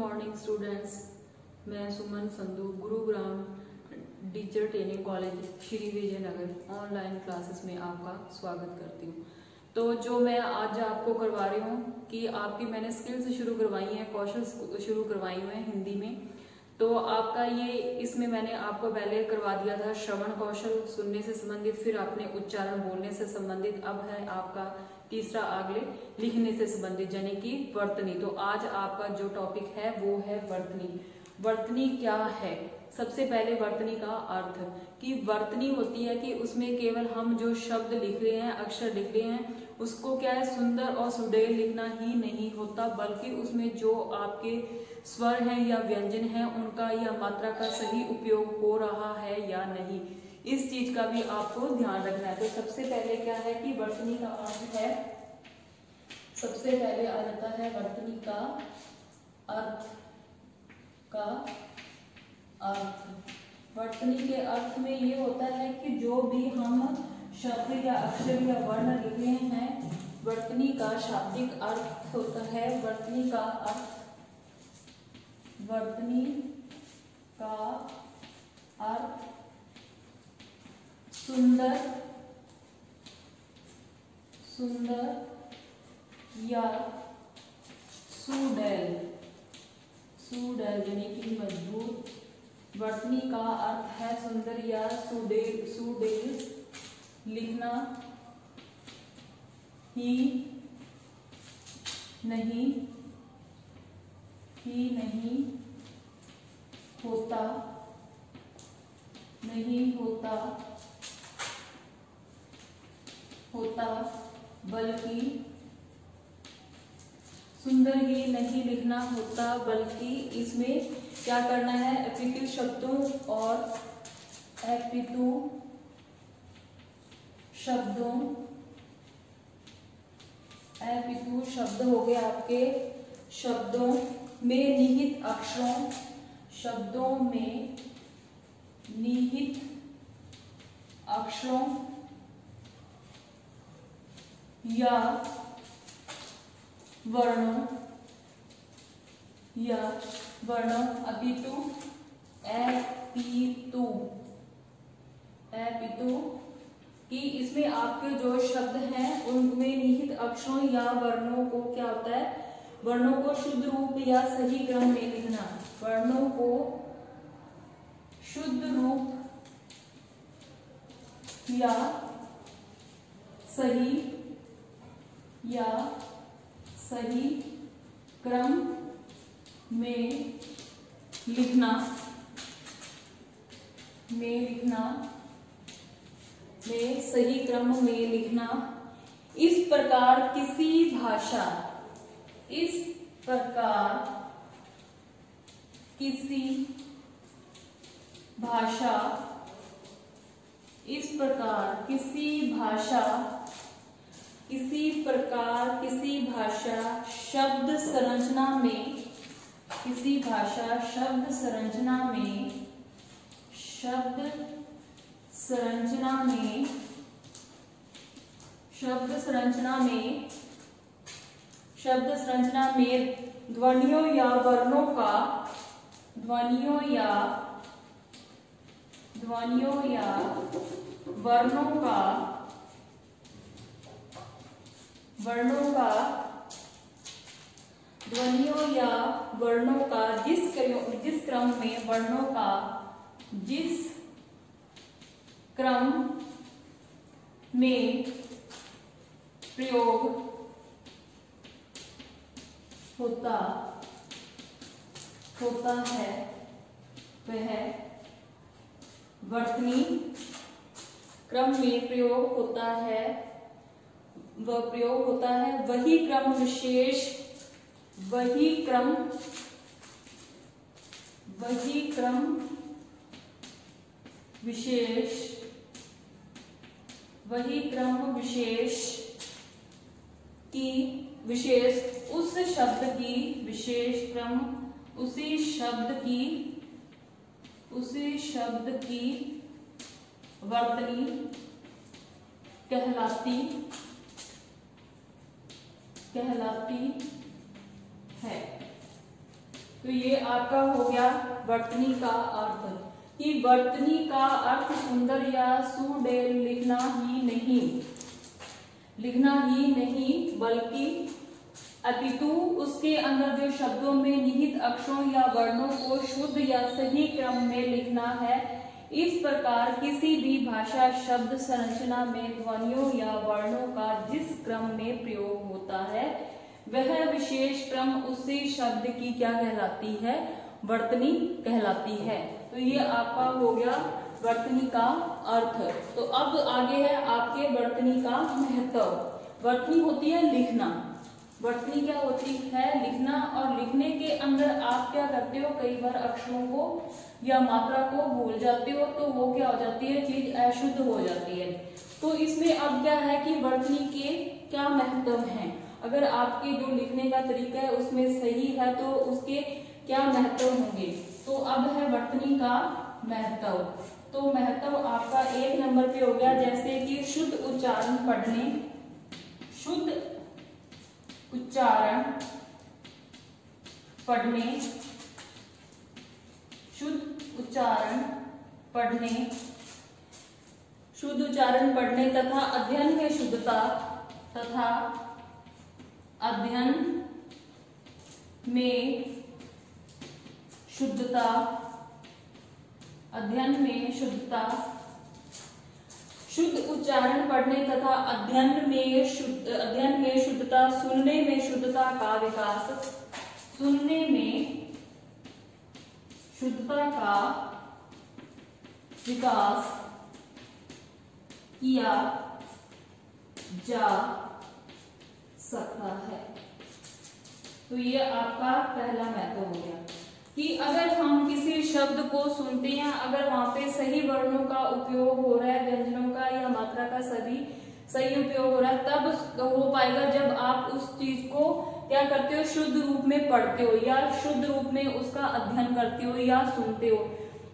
Morning students, मैं Suman Sandhu Gurugram teacher training college Shri Vijaynagar online classes में आपका स्वागत करती हूँ। तो जो मैं आज आपको करवा रही हूँ कि आपकी मैंने स्किल्स शुरू करवाई हैं, कौशल शुरू करवाई हुए हैं हिंदी में। तो आपका ये इसमें मैंने आपको पहले करवा दिया था श्रवण कौशल सुनने से संबंधित, फिर अपने उच्चारण बोलने से संबंधित। अब है आपका तीसरा आगे लिखने से संबंधित यानी कि वर्तनी। तो आज आपका जो टॉपिक है वो है वर्तनी। वर्तनी क्या है? सबसे पहले वर्तनी का अर्थ कि वर्तनी होती है कि उसमें केवल हम जो शब्द लिख रहे हैं, अक्षर लिख रहे हैं, उसको क्या है सुंदर और सुडेल लिखना ही नहीं होता, बल्कि उसमें जो आपके स्वर हैं या व्यंजन हैं उनका या मात्रा का सही उपयोग हो रहा है या नहीं, इस चीज का भी आपको ध्यान रखना है। तो सबसे पहले क्या है कि वर्तनी का अर्थ है, सबसे पहले आ जाता है वर्तनी का अर्थ वर्तनी के अर्थ में ये होता है कि जो भी हम शब्द या अक्षर या वर्ण लिख रहे हैं, वर्तनी का शाब्दिक अर्थ होता है, वर्तनी का अर्थ सुंदर या सुडेल यानी कि मजबूत। वर्तनी का अर्थ है सुंदर या सुडेल लिखना ही नहीं होता बल्कि सुंदर ही नहीं लिखना होता, बल्कि इसमें क्या करना है, एपिकल शब्दों और एपितु शब्द हो गए आपके शब्दों में निहित अक्षरों या वर्णों एपितु कि इसमें आपके जो शब्द हैं उनमें निहित अक्षरों या वर्णों को क्या होता है, वर्णों को शुद्ध रूप या सही क्रम में लिखना, वर्णों को शुद्ध रूप या सही क्रम में लिखना सही क्रम में लिखना। इस प्रकार किसी भाषा शब्द संरचना में ध्वनियों या वर्णों का जिस क्रम में प्रयोग होता है वह वर्तनी क्रम में प्रयोग होता है वही क्रम विशेष उसी शब्द की वर्तनी कहलाती है। तो ये आपका हो गया वर्तनी का अर्थ, कि वर्तनी का अर्थ सुंदर या सुडौल लिखना ही नहीं बल्कि अपितु उसके अंदर जो शब्दों में निहित अक्षरों या वर्णों को शुद्ध या सही क्रम में लिखना है। इस प्रकार किसी भी भाषा शब्द संरचना में ध्वनियों या वर्णों का जिस क्रम में प्रयोग होता है वह विशेष क्रम उसी शब्द की क्या कहलाती है, वर्तनी कहलाती है। तो ये आपका हो गया वर्तनी का अर्थ। तो अब आगे है आपके वर्तनी का महत्व। वर्तनी होती है लिखना, वर्तनी क्या होती है, लिखना। और लिखने के अंदर आप क्या करते हो, कई बार अक्षरों को या मात्रा को भूल जाते हो, तो वो क्या हो जाती है, चीज अशुद्ध हो जाती है। तो इसमें अब क्या है कि वर्तनी के क्या महत्व हैं। अगर आपके जो लिखने का तरीका है उसमें सही है तो उसके क्या महत्व होंगे। तो अब है वर्तनी का महत्व। तो महत्व आपका 1 नंबर पे हो गया, जैसे कि शुद्ध उच्चारण पढ़ने, शुद्ध उच्चारण पढ़ने, शुद्ध उच्चारण पढ़ने, शुद्ध उच्चारण पढ़ने तथा अध्ययन में शुद्धता, तथा अध्ययन में शुद्धता, अध्ययन में शुद्धता, शुद्ध उच्चारण पढ़ने तथा अध्ययन में शुद्धता, सुनने में शुद्धता का विकास, सुनने में शुद्धता का विकास किया जा सकता है। तो ये आपका पहला महत्व हो गया कि अगर हम किसी शब्द को सुनते हैं, अगर वहां पे सही वर्णों का उपयोग हो रहा है, व्यंजनों का या मात्रा का सही उपयोग हो रहा है, तब हो पाएगा जब आप उस चीज को क्या करते हो, शुद्ध रूप में पढ़ते हो या शुद्ध रूप में उसका अध्ययन करते हो या सुनते हो,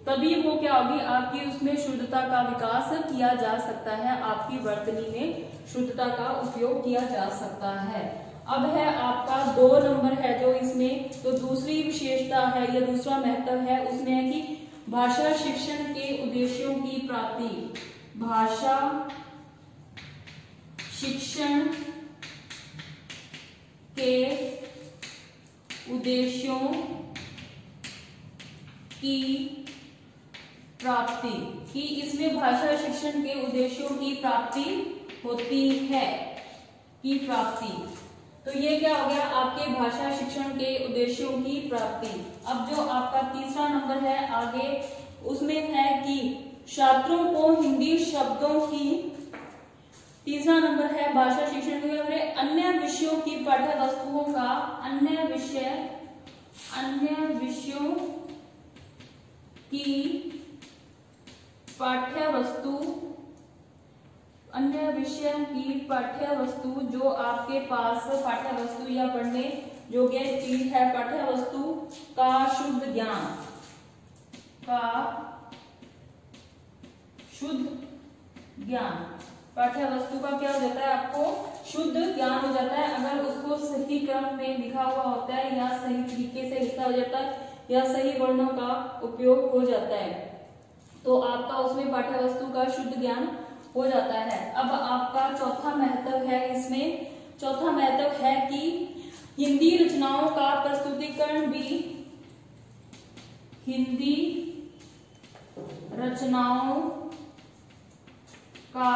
तभी वो क्या होगी, आपकी उसमें शुद्धता का विकास किया जा सकता है, आपकी वर्तनी में शुद्धता का उपयोग किया जा सकता है। अब है आपका 2 नंबर है जो इसमें, तो दूसरी विशेषता है या दूसरा महत्व है उसमें है कि भाषा शिक्षण के उद्देश्यों की प्राप्ति, भाषा शिक्षण के उद्देश्यों की प्राप्ति, कि इसमें भाषा शिक्षण के उद्देश्यों की प्राप्ति होती है, की प्राप्ति। तो ये क्या हो गया, आपके भाषा शिक्षण के उद्देश्यों की प्राप्ति। अब जो आपका तीसरा नंबर है आगे, उसमें है कि छात्रों को हिंदी शब्दों की, तीसरा नंबर है भाषा शिक्षण के अन्य विषयों की पाठ्य वस्तुओं का, अन्य विषयों की पाठ्य वस्तु, अन्य विषय की पाठ्य वस्तु, जो आपके पास पाठ्य वस्तु या पढ़ने योग्य चीज है, पाठ्य वस्तु का शुद्ध ज्ञान, का शुद्ध ज्ञान, पाठ्य वस्तु का क्या हो जाता है, आपको शुद्ध ज्ञान हो जाता है अगर उसको सही क्रम में लिखा हुआ होता है या सही तरीके से लिखा हो जाता है या सही वर्णों का उपयोग हो जाता है, तो आपका उसमें पाठ्य वस्तु का शुद्ध ज्ञान हो जाता है। अब आपका चौथा महत्व है, इसमें चौथा महत्व है कि हिंदी रचनाओं का प्रस्तुतिकरण भी, हिंदी रचनाओं का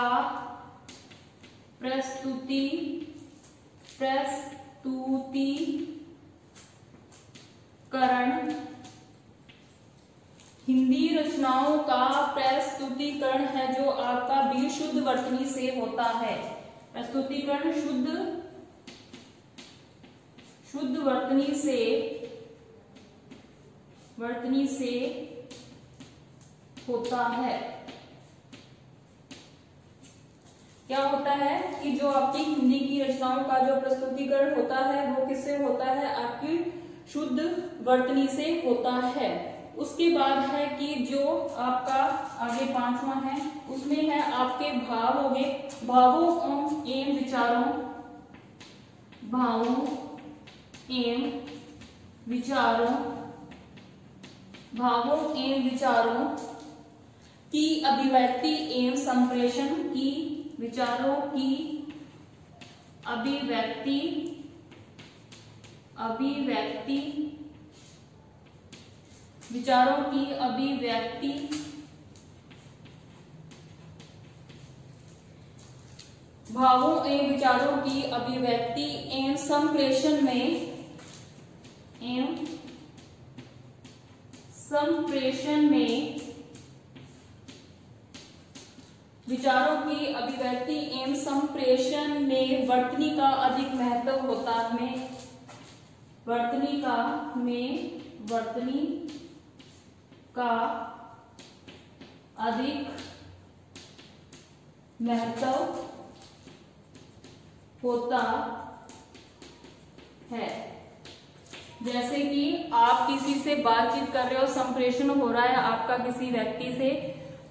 प्रस्तुतिकरण, हिंदी रचनाओं का प्रस्तुतिकरण है जो आपका भी शुद्ध वर्तनी से होता है। प्रस्तुतिकरण शुद्ध वर्तनी से होता है। क्या होता है कि जो आपकी हिंदी की रचनाओं का जो प्रस्तुतिकरण होता है वो किससे होता है, आपकी शुद्ध वर्तनी से होता है। उसके बाद है कि जो आपका आगे 5वां है, उसमें है आपके भाव हो गए, भावों एवं विचारों, भावों एवं विचारों, भावों एवं विचारों की अभिव्यक्ति एवं संप्रेषण की, विचारों की अभिव्यक्ति विचारों की अभिव्यक्ति भावों एवं विचारों की अभिव्यक्ति एवं संप्रेषण में विचारों की अभिव्यक्ति एवं संप्रेषण में वर्तनी का अधिक महत्व होता है, वर्तनी का अधिक महत्व होता है। जैसे कि आप किसी से बातचीत कर रहे हो, संप्रेषण हो रहा है आपका किसी व्यक्ति से,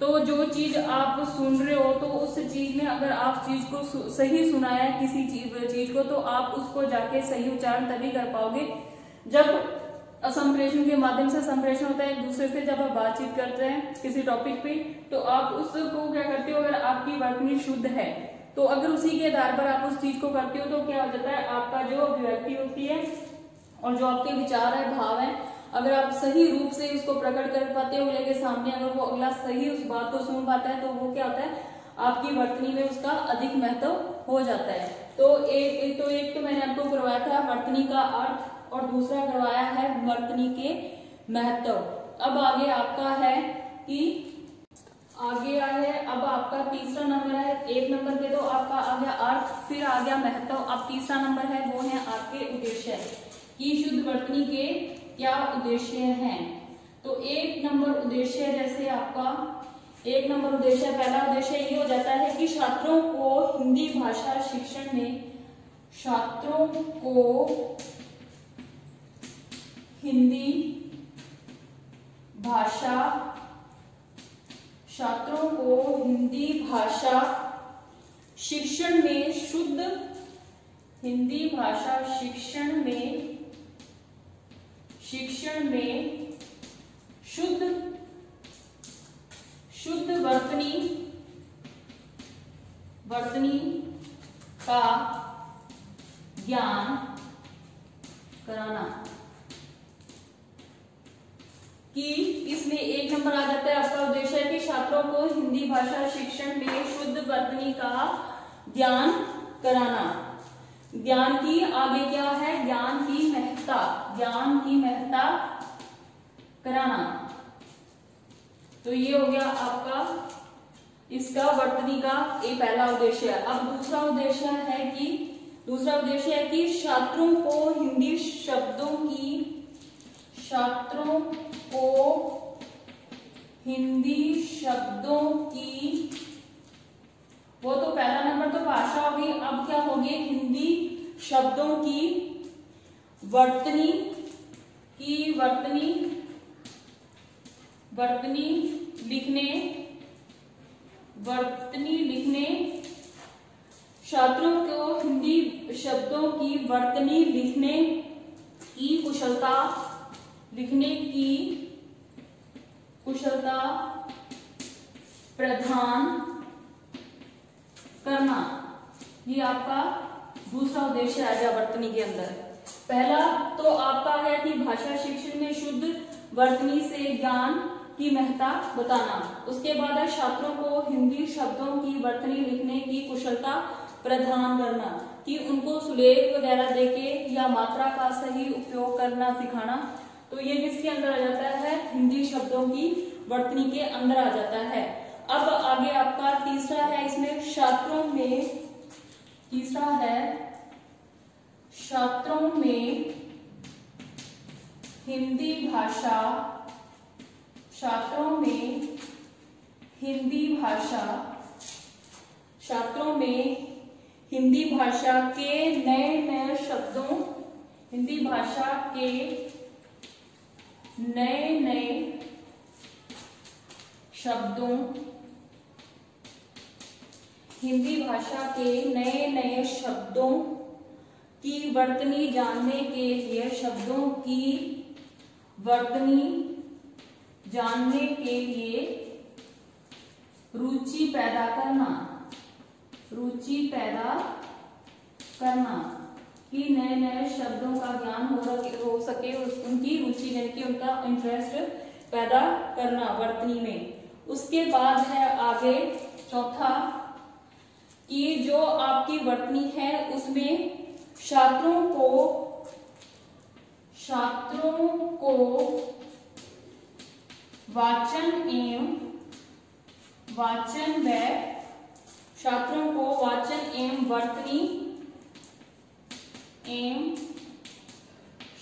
तो जो चीज आप सुन रहे हो तो उस चीज में अगर आप चीज को सही सुना है किसी चीज को, तो आप उसको जाके सही उच्चारण तभी कर पाओगे जब संप्रेषण के माध्यम से संप्रेषण होता है एक दूसरे से। जब आप बातचीत करते हैं किसी टॉपिक पे तो आप उसको क्या करते हो, अगर आपकी वर्तनी शुद्ध है तो अगर उसी के आधार पर आप उस चीज को करते हो तो क्या हो जाता है, आपका जो अभिव्यक्ति होती है और जो आपके विचार है, भाव है, अगर आप सही रूप से उसको प्रकट कर पाते हो अगले के सामने, अगर वो अगला सही उस बात को सुन पाता है तो वो क्या होता है, आपकी वर्तनी में उसका अधिक महत्व हो जाता है। तो एक तो मैंने आपको करवाया था वर्तनी का अर्थ और दूसरा करवाया है वर्तनी के महत्व। अब आगे आपका है कि अब आपका तीसरा नंबर है, एक नंबर पे तो आपका आ गया अर्थ, फिर आ गया महत्व, अब तीसरा नंबर है वो है आपके उद्देश्य कि शुद्ध वर्तनी के क्या उद्देश्य हैं। तो एक नंबर उद्देश्य, जैसे आपका एक नंबर उद्देश्य, पहला उद्देश्य ये हो जाता है कि छात्रों को हिंदी भाषा शिक्षण में, छात्रों को हिंदी भाषा शिक्षण में शुद्ध, हिंदी भाषा शिक्षण में शुद्ध वर्तनी का ज्ञान कराना। कि इसमें एक नंबर आ जाता है आपका उद्देश्य है कि छात्रों को हिंदी भाषा शिक्षण में शुद्ध वर्तनी का ज्ञान कराना। ज्ञान की आगे क्या है, ज्ञान की महत्ता कराना। तो ये हो गया आपका इसका वर्तनी का एक पहला उद्देश्य है। अब दूसरा उद्देश्य है कि छात्रों को हिंदी शब्दों की वो तो पहला नंबर तो भाषा होगी, अब क्या होगी, हिंदी शब्दों की वर्तनी लिखने छात्रों को हिंदी शब्दों की वर्तनी लिखने की कुशलता प्रदान करना। ये आपका दूसरा उद्देश्य आ गया वर्तनी के अंदर। पहला तो आपका है कि भाषा शिक्षण में शुद्ध वर्तनी से ज्ञान की महत्ता बताना। उसके बाद है छात्रों को हिंदी शब्दों की वर्तनी लिखने की कुशलता प्रदान करना, कि उनको सुलेख वगैरह देके या मात्रा का सही उपयोग करना सिखाना। तो ये किसके अंदर आ जाता है, हिंदी शब्दों की वर्तनी के अंदर आ जाता है। अब आगे आपका तीसरा है, इसमें छात्रों में हिंदी भाषा के नए शब्दों, हिंदी भाषा के नए शब्दों की वर्तनी जानने के लिए, शब्दों की वर्तनी जानने के लिए रुचि पैदा करना, रुचि पैदा करना, कि नए नए शब्दों का ज्ञान हो सके, उनकी रुचि यानी कि उनका इंटरेस्ट पैदा करना वर्तनी में। उसके बाद है आगे चौथा, कि जो आपकी वर्तनी है उसमें छात्रों को वाचन एवं वर्तनी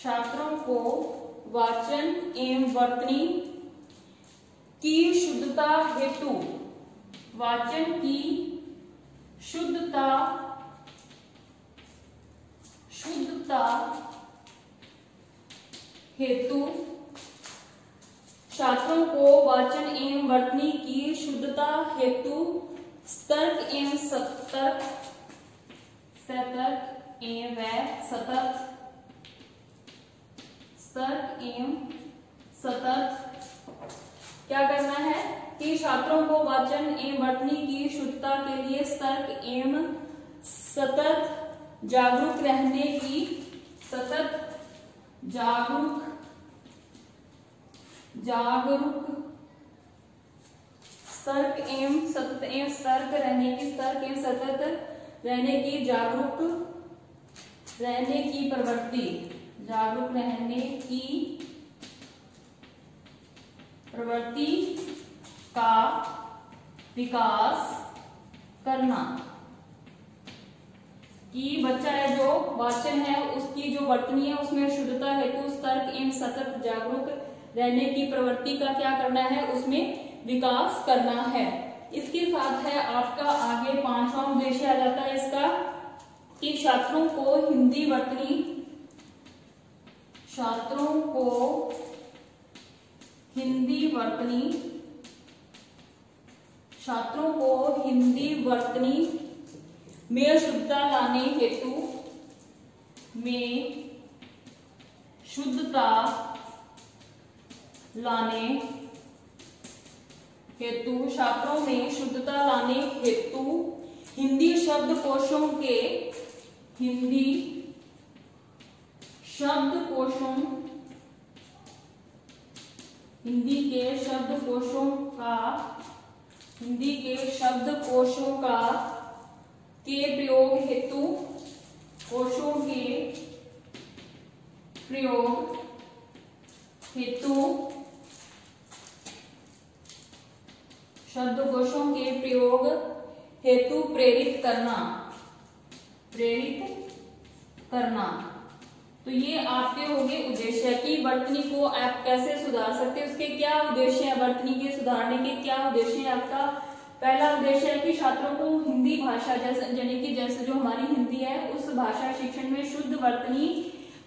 छात्रों को वाचन एवं वर्तनी की शुद्धता हेतु, वाचन की शुद्धता हेतु, छात्रों को वाचन एवं वर्तनी की शुद्धता हेतु सतर्क एवं सतत क्या करना है कि छात्रों को वाचन एवं वर्तनी की शुद्धता के लिए सतर्क एवं सतत जागरूक रहने की, सतर्क एवं सतत रहने की जागरूक रहने की प्रवृत्ति, जागरूक रहने की प्रवृत्ति का विकास करना, कि बच्चा है जो वाचन है उसकी जो वर्तनी है उसमें शुद्धता हेतु सतर्क एवं सतत जागरूक रहने की प्रवृत्ति का क्या करना है, उसमें विकास करना है। इसके साथ है आपका आगे पांचवा उद्देश्य आ जाता है इसका, कि छात्रों को हिंदी वर्तनी में शुद्धता लाने हेतु छात्रों में शुद्धता लाने हेतु हिंदी शब्दकोशों के प्रयोग हेतु प्रेरित करना। तो ये आपके हो गए उद्देश्य कि वर्तनी को आप कैसे सुधार सकते हैं, उसके क्या उद्देश्य है, वर्तनी के सुधारने के क्या उद्देश्य है। आपका पहला उद्देश्य है कि छात्रों को हिंदी भाषा जैसे जो हमारी हिंदी है उस भाषा शिक्षण में शुद्ध वर्तनी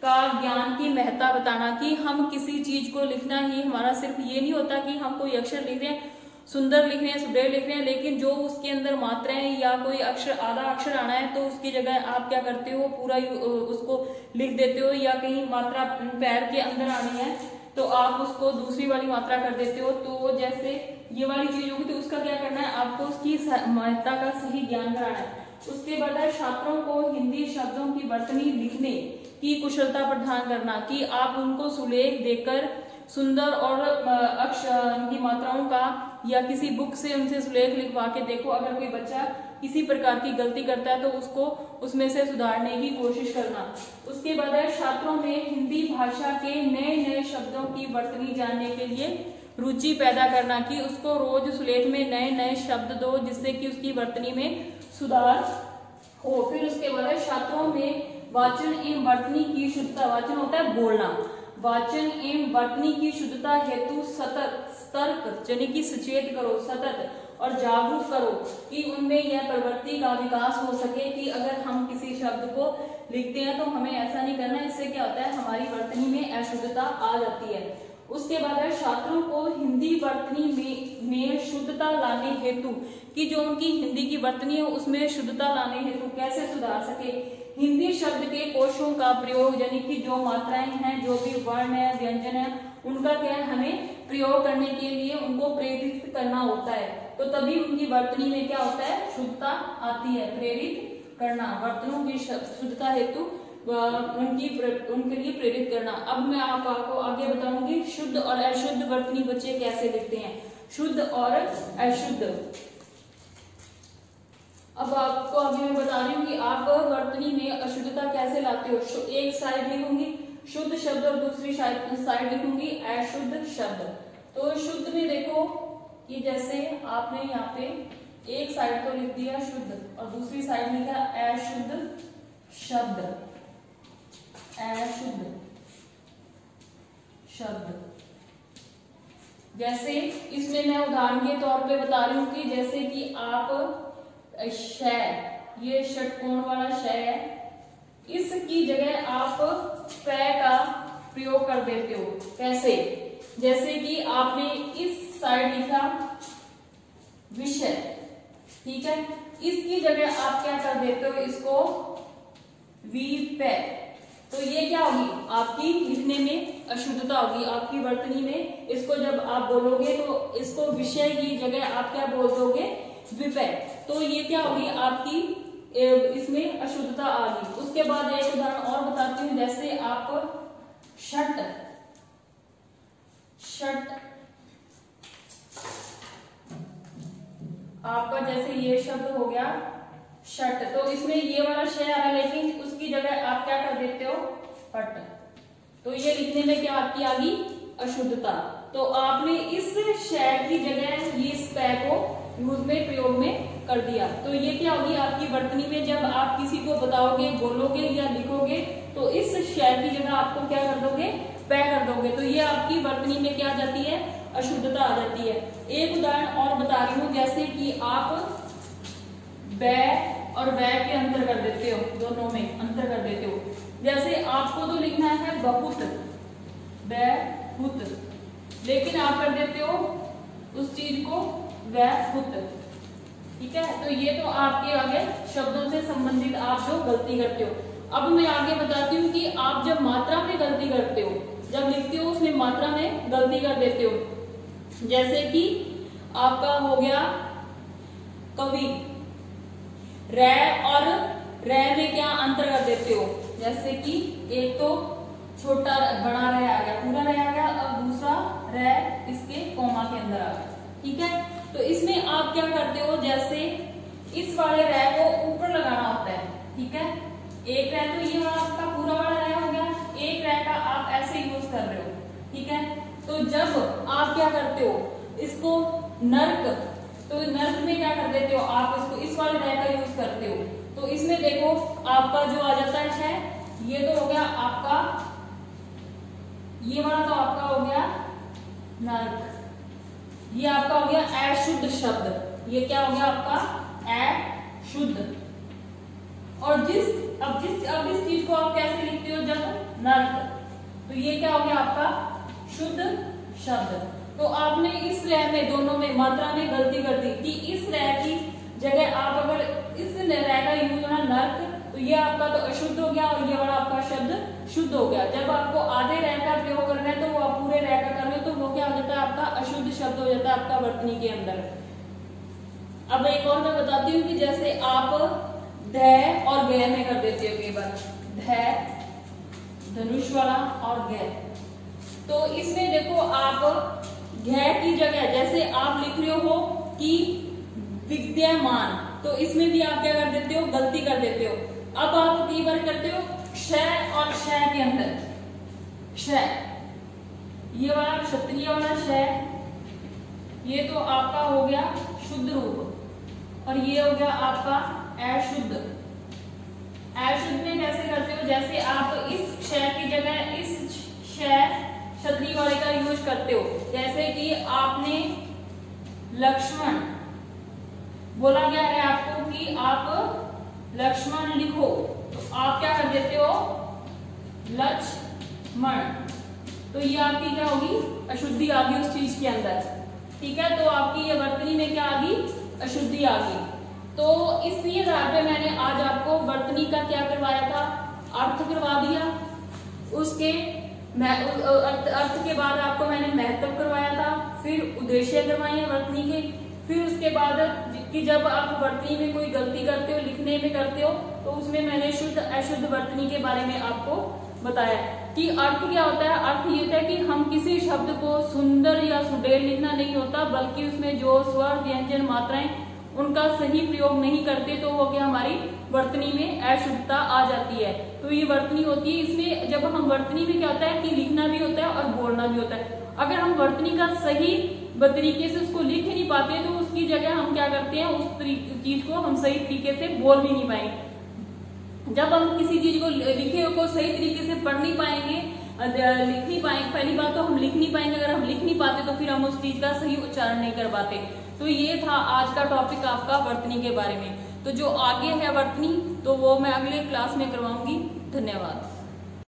का ज्ञान की महत्ता बताना, कि हम किसी चीज को लिखना ही हमारा सिर्फ ये नहीं होता कि हम कोई अक्षर लिख रहे हैं, सुंदर लिख रहे हैं, सुडे लिख रहे हैं, लेकिन जो उसके अंदर मात्राएं या कोई अक्षर आधा अक्षर आना है तो उसकी जगह आप क्या करते हो, पूरा उसको लिख देते हो, या कहीं मात्रा पैर के अंदर आनी है तो आप उसको दूसरी वाली मात्रा कर देते हो। तो जैसे ये वाली चीज होगी तो उसका क्या करना है, आपको उसकी महत्ता का सही ज्ञान कराना है। उसके बाद छात्रों को हिंदी शब्दों की वर्तनी लिखने की कुशलता प्रदान करना, कि आप उनको सुलेख देकर सुंदर और अक्षर की मात्राओं का या किसी बुक से उनसे सुलेख लिखवा के देखो, अगर कोई बच्चा किसी प्रकार की गलती करता है तो उसको उसमें से सुधारने की कोशिश करना। उसके बाद छात्रों में हिंदी भाषा के नए नए शब्दों की वर्तनी जानने के लिए रुचि पैदा करना, कि उसको रोज सुलेख में नए नए शब्द दो जिससे कि उसकी वर्तनी में सुधार हो। फिर उसके बाद छात्रों में वाचन एवं वर्तनी की शुद्धता, वाचन होता है बोलना, वाचन एवं वर्तनी की शुद्धता हेतु सतर्क यानी कि सचेत करो, सतत और जागरूक करो, कि उनमें यह प्रवृत्ति का विकास हो सके कि अगर हम किसी शब्द को लिखते हैं तो हमें ऐसा नहीं करना, इससे क्या होता है हमारी वर्तनी में अशुद्धता आ जाती है। उसके बाद छात्रों को हिंदी वर्तनी में शुद्धता लाने हेतु, कि जो उनकी हिंदी की वर्तनी है उसमें शुद्धता लाने हेतु कैसे सुधार सके, हिंदी शब्द के कोशों का प्रयोग, यानी कि जो मात्राएं हैं, जो भी वर्ण है, व्यंजन है, उनका क्या है, हमें प्रयोग करने के लिए उनको प्रेरित करना होता है। तो तभी उनकी वर्तनी में क्या होता है, शुद्धता आती है। प्रेरित करना, वर्तनों की शुद्धता हेतु उनके लिए प्रेरित करना। अब मैं आपको आगे बताऊंगी शुद्ध और अशुद्ध वर्तनी बच्चे कैसे लिखते हैं, शुद्ध और अशुद्ध। अब आपको अभी मैं बता रही हूँ कि आप वर्तनी में अशुद्धता कैसे लाते हो। एक साइड लिखूंगी शुद्ध शब्द और दूसरी साइड लिखूंगी अशुद्ध शब्द। तो शुद्ध में देखो कि जैसे आपने यहाँ पे एक साइड तो लिख दिया शुद्ध और दूसरी साइड लिखा अशुद्ध शब्द, अशुद्ध शब्द। जैसे इसमें मैं उदाहरण के तौर पे बता रही हूँ कि जैसे कि आप शय, ये षटकोण वाला शय है, इसकी जगह आप पै का प्रयोग कर देते हो। कैसे, जैसे कि आपने इस साइड लिखा विषय, ठीक है, इसकी जगह आप क्या कर देते हो, इसको विपै। तो ये क्या होगी, आपकी लिखने में अशुद्धता होगी, आपकी वर्तनी में। इसको जब आप बोलोगे तो इसको विषय की जगह आप क्या बोल दोगे, विपै। तो ये क्या होगी, आपकी इसमें अशुद्धता आ गई। उसके बाद एक उदाहरण और बताती हूँ, जैसे आप षट, आपका जैसे ये शब्द हो गया षट, तो इसमें ये वाला शय आ रहा, लेकिन उसकी जगह आप क्या कर देते हो, पट। तो ये लिखने में क्या आपकी आ गई, अशुद्धता। तो आपने इस शय की जगह ये इस पै को यूज में, प्रयोग में कर दिया। तो ये क्या होगी, आपकी वर्तनी में जब आप किसी को बताओगे, बोलोगे या लिखोगे, तो इस शय की जगह आपको क्या कर दोगे, पै कर दोगे। तो ये आपकी वर्तनी में क्या आ जाती है, अशुद्धता आ जाती है। एक उदाहरण और बता रही हूँ, जैसे कि आप बै और वै के अंतर कर देते हो, दोनों में अंतर कर देते हो। जैसे आपको तो लिखना है बहुत, बहुत, लेकिन आप कर देते हो उस चीज को वैहुत, ठीक है। तो ये तो आपके आगे शब्दों से संबंधित आप जो गलती करते हो। अब मैं आगे बताती हूँ कि आप जब मात्रा में गलती करते हो, जब लिखते हो उसमें मात्रा में गलती कर देते हो। जैसे कि आपका हो गया कवि, रै और रै में क्या अंतर कर देते हो। जैसे कि एक तो छोटा बड़ा रै आ गया, पूरा रै आ गया, और दूसरा रै इसके कोमा के अंदर आ गया, ठीक है। तो इसमें आप क्या करते हो, जैसे इस वाले रै को ऊपर लगाना होता है, ठीक है। एक रै तो ये वाला आपका पूरा वाला रै हो गया, एक रै का आप ऐसे यूज कर रहे हो, ठीक है। तो जब आप क्या करते हो, इसको नर्क, तो नर्क में क्या कर देते हो, आप इसको इस वाले रै का यूज करते हो। तो इसमें देखो आपका जो आ जाता है, ये तो हो गया आपका, ये वाला तो आपका हो गया नर्क, ये आपका हो गया अशुद्ध शब्द। ये क्या हो गया आपका, अशुद्ध। और अब इस चीज को आप कैसे लिखते हो, जब नर्क, तो ये क्या हो गया आपका शुद्ध शब्द। तो आपने इस रै में, दोनों में मात्रा में गलती कर दी कि इस रै की जगह आप अगर इस रै का यूज होना नर्क, तो ये आपका तो अशुद्ध हो गया और ये वाला आपका शब्द शुद्ध हो गया। जब आपको आधे रै का प्रयोग करना है तो वो आप पूरे रै का कर रहे हो, तो वो क्या हो जाता है, आपका अशुद्ध शब्द हो जाता है आपका वर्तनी के अंदर। अब एक और मैं बताती हूँ कि जैसे आप ध और ग में कर देते हो, कई बार ध धनुष वाला और ग, तो इसमें देखो आप घ की जगह जैसे आप लिख रहे हो कि विद्यमान, तो इसमें भी आप क्या कर देते हो, गलती कर देते हो। अब आप कई बार करते हो क्षय और क्षय के अंदर, क्षय, ये वाला क्षत्रिय वाला क्षय, ये तो आपका हो गया शुद्ध रूप, और ये हो गया आपका अशुद्ध। अशुद्ध में कैसे करते हो, जैसे आप इस क्षय की जगह इस क्षय क्षत्रिय वाले का यूज करते हो। जैसे कि आपने लक्ष्मण बोला गया है आपको कि आप लक्ष्मण लिखो, तो आप क्या कर देते हो, लक्ष्मण। तो ये आपकी क्या होगी, अशुद्धि आ गई उस चीज के अंदर, ठीक है। तो आपकी ये वर्तनी में क्या आ गई, अशुद्धि आ गई। तो इसी आधार पे मैंने आज आपको वर्तनी का क्या करवाया था, अर्थ करवा दिया। उसके अर्थ के बाद आपको मैंने महत्व करवाया था, फिर उद्देश्य करवाए हैं वर्तनी के। फिर उसके बाद कि जब आप वर्तनी में कोई गलती करते हो, लिखने में करते हो, तो उसमें मैंने शुद्ध अशुद्ध वर्तनी के बारे में आपको बताया कि अर्थ क्या होता है। अर्थ ये होता है कि हम किसी शब्द को सुंदर या सुडेल लिखना नहीं होता, बल्कि उसमें जो स्वर, व्यंजन, मात्राएं उनका सही प्रयोग नहीं करते, तो वो क्या हमारी वर्तनी में अशुद्धता आ जाती है। तो ये वर्तनी होती है। इसमें जब हम वर्तनी में क्या होता है कि लिखना भी होता है और बोलना भी होता है। अगर हम वर्तनी का सही तरीके से उसको लिख ही नहीं पाते, तो उसकी जगह हम क्या करते हैं, उस चीज को हम सही तरीके से बोल भी नहीं पाएंगे। जब हम किसी चीज को लिखे को सही तरीके से पढ़ नहीं पाएंगे, लिख नहीं पाएंगे, पहली बात तो हम लिख नहीं पाएंगे। अगर हम लिख नहीं पाते तो फिर हम उस चीज का सही उच्चारण नहीं कर पाते। तो ये था आज का टॉपिक आपका वर्तनी के बारे में। तो जो आगे है वर्तनी, तो वो मैं अगले क्लास में करवाऊंगी। धन्यवाद।